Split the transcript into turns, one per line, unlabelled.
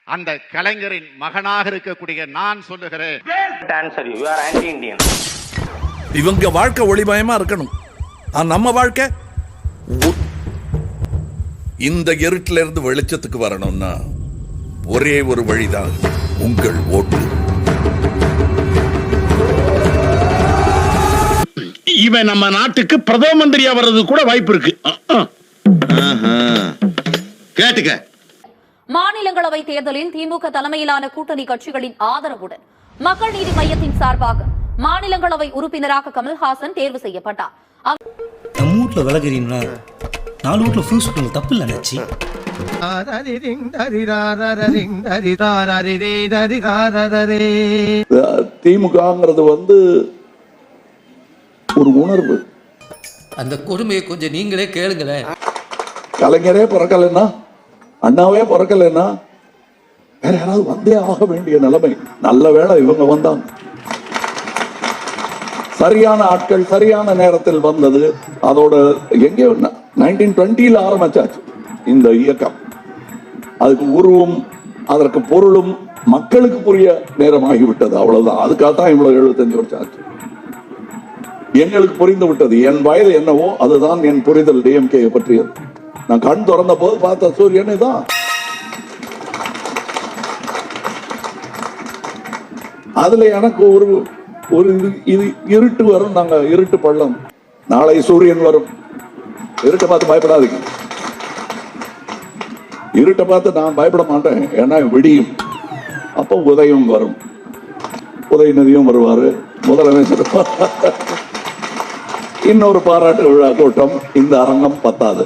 அந்த கலைஞரின் மகனாக இருக்கக்கூடிய நான் சொல்லுகிறேன்,
இவங்க வாழ்க்கை ஒளிமயமா இருக்கணும். நம்ம வாழ்க்கை இந்த இருட்டில இருந்து வெளிச்சத்துக்கு வரணும்னா ஒரே ஒரு வழிதான், உங்கள் ஓட்டு.
இவன் நம்ம நாட்டுக்கு பிரதம மந்திரியா வர்றது கூட வாய்ப்பு இருக்கு.
கேட்டுக்க.
மாநிலங்களவை தேர்தலில் திமுக தலைமையிலான கூட்டணி கட்சிகளின் ஆதரவுடன் மக்கள் நீதி மையத்தின் சார்பாக மாநிலங்களவை உறுப்பினராக கமல்ஹாசன் தேர்வு செய்யப்பட்டார்.
நம்ம வீட்டுல விலகிறீங்களா, 4 வீட்டுல ஃபுல் சுட்டுங்க, தப்பு இல்லை நினைச்சு.
திமுகங்கிறது ஒரு உணர்வு.
அந்த கொடுமையை கொஞ்சம் நீங்களே கேளுங்களேன்.
கலைஞரே பிறக்கலைன்னா, அண்ணாவே பிறக்கலைன்னா வேற யாராவது வந்தே ஆக வேண்டிய நிலைமை. நல்ல வேளை இவங்க வந்தாங்க. சரியான ஆட்கள் சரியான நேரத்தில் வந்தது. அதோட எங்கே 1920 ஆரம்பிச்சாச்சு இந்த இயக்கம். அதுக்கு உருவம், அதற்கு பொருளும் மக்களுக்கு புரிய நேரமாகிவிட்டது. அவ்வளவுதான். அதுக்காகத்தான் இவ்வளவு 75 வருஷம் ஆச்சு. எங்களுக்கு புரிந்து விட்டது. என் வயது என்னவோ அதுதான் என் புரிதல் டிஎம்கே பற்றியது. நான் கண் திறந்த போது பார்த்த சூரியனை தான். அதுல எனக்கு ஒரு இது இருட்டு வரும். நாங்க இருட்டு பள்ளம். நாளை சூரியன் வரும். இருட்டை பார்த்து பயப்படாதீங்க. இருட்டை பார்த்து நான் பயப்பட மாட்டேன். ஏன்னா விடியும். அப்போ உதயம் வரும். உதயநிதியும் வருவாரு, முதலமைச்சர். இன்னொரு பாராட்டு விழா கூட்டம். இந்த அரங்கம் பத்தாது.